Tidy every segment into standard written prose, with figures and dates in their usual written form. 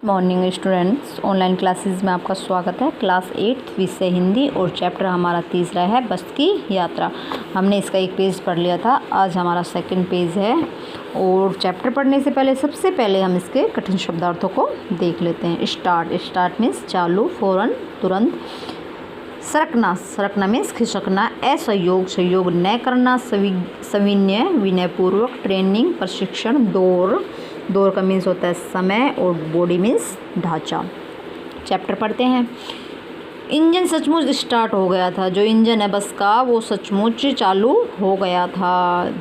Morning students, online classes में आपका स्वागत है। क्लास 8 विषय हिंदी और चैप्टर हमारा तीसरा है बस की यात्रा। हमने इसका एक पेज पढ़ लिया था, आज हमारा सेकंड पेज है। और चैप्टर पढ़ने से पहले सबसे पहले हम इसके कठिन शब्दार्थों को देख लेते हैं। स्टार्ट मीन्स चालू, फौरन, तुरंत। सरकना मीन्स खिसकना। असहयोग न करना। सविनय विनयपूर्वक। ट्रेनिंग प्रशिक्षण। दौर का मीन्स होता है समय और बॉडी मीन्स ढांचा। चैप्टर पढ़ते हैं। इंजन सचमुच स्टार्ट हो गया था। जो इंजन है बस का वो सचमुच चालू हो गया था।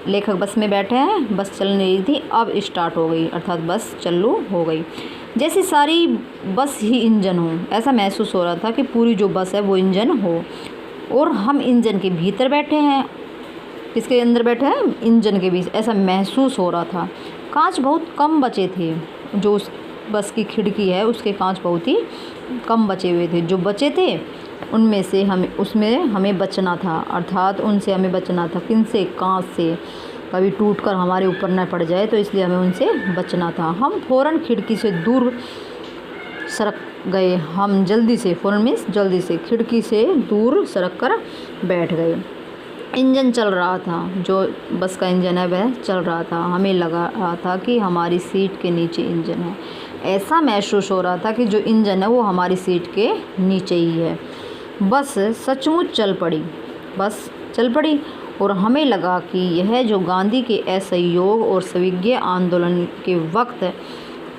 लेखक बस में बैठे हैं, बस चल नहीं रही थी, अब स्टार्ट हो गई, अर्थात बस चालू हो गई। जैसे सारी बस ही इंजन हो, ऐसा महसूस हो रहा था कि पूरी जो बस है वो इंजन हो और हम इंजन के भीतर बैठे हैं। किसके अंदर बैठे हैं? इंजन के बीच, ऐसा महसूस हो रहा था। कांच बहुत कम बचे थे। जो उस बस की खिड़की है उसके कांच बहुत ही कम बचे हुए थे। जो बचे थे उनमें से हमें बचना था, अर्थात उनसे हमें बचना था। किनसे? कांच से। कभी टूटकर हमारे ऊपर न पड़ जाए, तो इसलिए हमें उनसे बचना था। हम फ़ौरन खिड़की से दूर सरक गए। हम जल्दी से, फ़ौरन मीन्स जल्दी से, खिड़की से दूर सरक कर बैठ गए। इंजन चल रहा था। जो बस का इंजन है वह चल रहा था। हमें लगा रहा था कि हमारी सीट के नीचे इंजन है। ऐसा महसूस हो रहा था कि जो इंजन है वो हमारी सीट के नीचे ही है। बस सचमुच चल पड़ी और हमें लगा कि यह जो गांधी के असहयोग और सविनय आंदोलन के वक्त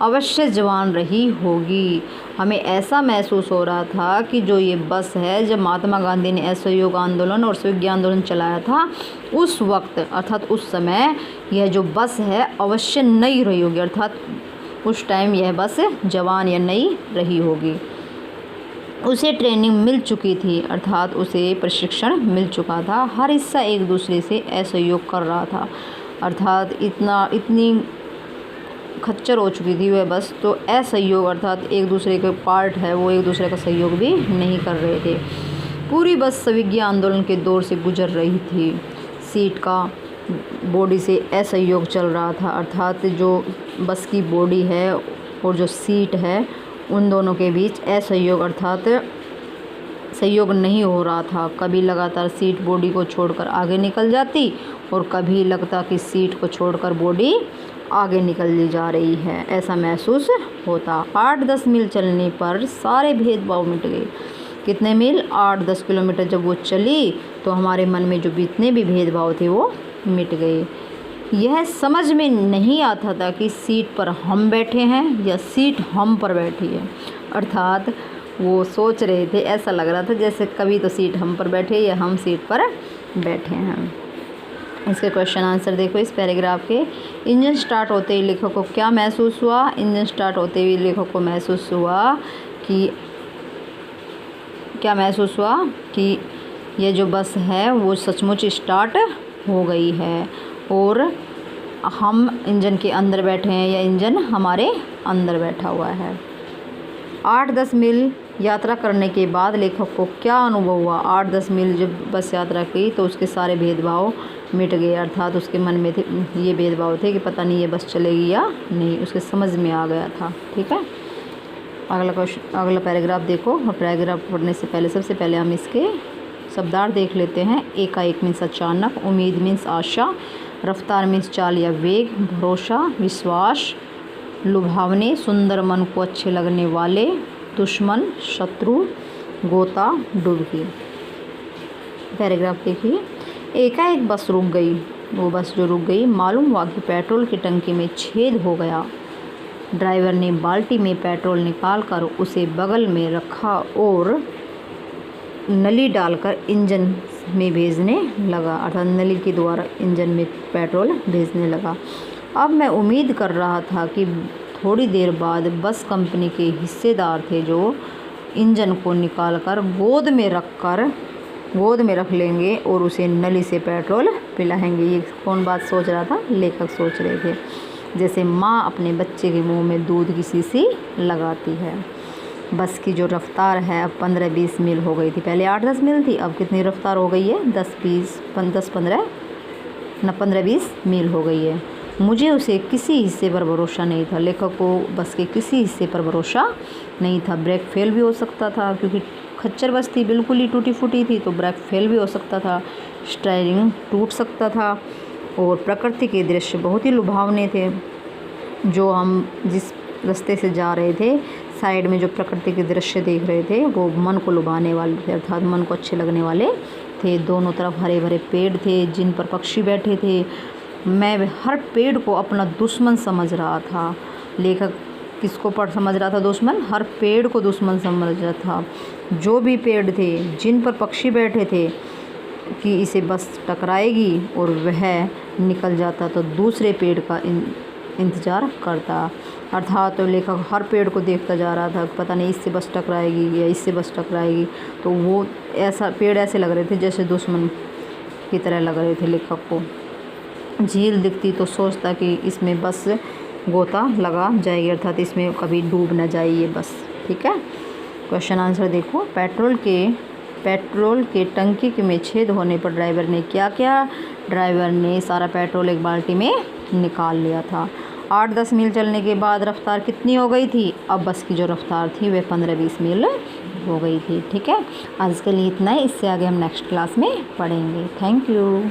अवश्य जवान रही होगी। हमें ऐसा महसूस हो रहा था कि जो ये बस है, जब महात्मा गांधी ने असहयोग आंदोलन और सविनय आंदोलन चलाया था, उस वक्त अर्थात उस समय यह जो बस है अवश्य नई रही होगी, अर्थात उस टाइम यह बस जवान या नई रही होगी। उसे ट्रेनिंग मिल चुकी थी, अर्थात उसे प्रशिक्षण मिल चुका था। हर हिस्सा एक दूसरे से असहयोग कर रहा था, अर्थात इतनी खच्चर हो चुकी थी वह बस, तो असहयोग अर्थात एक दूसरे के पार्ट है वो एक दूसरे का सहयोग भी नहीं कर रहे थे। पूरी बस सविनय आंदोलन के दौर से गुजर रही थी। सीट का बॉडी से असहयोग चल रहा था, अर्थात जो बस की बॉडी है और जो सीट है उन दोनों के बीच असहयोग अर्थात सहयोग नहीं हो रहा था। कभी लगातार सीट बॉडी को छोड़कर आगे निकल जाती और कभी लगता कि सीट को छोड़कर बॉडी आगे निकल जा रही है, ऐसा महसूस होता। 8-10 मील चलने पर सारे भेदभाव मिट गए। कितने मील? 8-10 किलोमीटर जब वो चली तो हमारे मन में जो जितने भी भेदभाव थे वो मिट गए। यह समझ में नहीं आता था कि सीट पर हम बैठे हैं या सीट हम पर बैठी है, अर्थात वो सोच रहे थे, ऐसा लग रहा था जैसे कभी तो सीट हम पर बैठे या हम सीट पर बैठे हैं। इसके क्वेश्चन आंसर देखो इस पैराग्राफ के। इंजन स्टार्ट होते ही लेखक को क्या महसूस हुआ? इंजन स्टार्ट होते ही लेखक को महसूस हुआ कि क्या महसूस हुआ कि ये जो बस है वो सचमुच स्टार्ट हो गई है और हम इंजन के अंदर बैठे हैं या इंजन हमारे अंदर बैठा हुआ है। 8-10 मील यात्रा करने के बाद लेखक को क्या अनुभव हुआ? 8-10 मील जब बस यात्रा की तो उसके सारे भेदभाव मिट गए, अर्थात उसके मन में थे ये भेदभाव थे कि पता नहीं ये बस चलेगी या नहीं, उसके समझ में आ गया था। ठीक है, अगला पैराग्राफ देखो। और पैराग्राफ पढ़ने से पहले सबसे पहले हम इसके शब्दार्थ देख लेते हैं। एकाएक मीन्स अचानक। उम्मीद मीन्स आशा। रफ्तार मीन्स चाल या वेग। भरोसा, विश्वास। लुभावने, सुंदर, मन को अच्छे लगने वाले। दुश्मन, शत्रु। गोता, डुबकी। पैराग्राफ देखिए। एकाएक बस रुक गई। वो बस जो रुक गई, मालूम हुआ कि पेट्रोल की टंकी में छेद हो गया। ड्राइवर ने बाल्टी में पेट्रोल निकालकर उसे बगल में रखा और नली डालकर इंजन में भेजने लगा, अर्थात नली के द्वारा इंजन में पेट्रोल भेजने लगा। अब मैं उम्मीद कर रहा था कि थोड़ी देर बाद बस कंपनी के हिस्सेदार थे जो इंजन को निकालकर गोद में रख लेंगे और उसे नली से पेट्रोल पिलाएंगे। ये कौन बात सोच रहा था? लेखक सोच रहे थे। जैसे माँ अपने बच्चे के मुंह में दूध की शीशी लगाती है। बस की जो रफ्तार है अब 15-20 मील हो गई थी। पहले 8-10 मील थी, अब कितनी रफ्तार हो गई है? 15-20 मील हो गई है। मुझे उसे किसी हिस्से पर भरोसा नहीं था। लेखक को बस के किसी हिस्से पर भरोसा नहीं था। ब्रेक फेल भी हो सकता था, क्योंकि खच्चर बस थी, बिल्कुल ही टूटी फूटी थी, तो ब्रेक फेल भी हो सकता था। स्टीयरिंग टूट सकता था। और प्रकृति के दृश्य बहुत ही लुभावने थे। जो हम जिस रास्ते से जा रहे थे, साइड में जो प्रकृति के दृश्य देख रहे थे, वो मन को लुभाने वाले थे, अर्थात मन को अच्छे लगने वाले थे। दोनों तरफ हरे भरे पेड़ थे जिन पर पक्षी बैठे थे। मैं हर पेड़ को अपना दुश्मन समझ रहा था। लेखक किसको पर समझ रहा था दुश्मन? हर पेड़ को दुश्मन समझ रहा था। जो भी पेड़ थे जिन पर पक्षी बैठे थे कि इसे बस टकराएगी और वह निकल जाता, तो दूसरे पेड़ का इंतज़ार करता। अर्थात तो लेखक हर पेड़ को देखता जा रहा था, पता नहीं इससे बस टकराएगी या इससे बस टकराएगी। तो वो ऐसा पेड़ ऐसे लग रहे थे जैसे दुश्मन की तरह लग रहे थे लेखक को। झील दिखती तो सोचता कि इसमें बस गोता लगा जाएगी, अर्थात इसमें कभी डूब न जाए ये बस। ठीक है, क्वेश्चन आंसर देखो। पेट्रोल के टंकी में छेद होने पर ड्राइवर ने क्या किया? ड्राइवर ने सारा पेट्रोल एक बाल्टी में निकाल लिया था। 8-10 मील चलने के बाद रफ्तार कितनी हो गई थी? अब बस की जो रफ्तार थी वह 15-20 मील हो गई थी। ठीक है, आज के लिए इतना ही। इससे आगे हम नेक्स्ट क्लास में पढ़ेंगे। Thank you.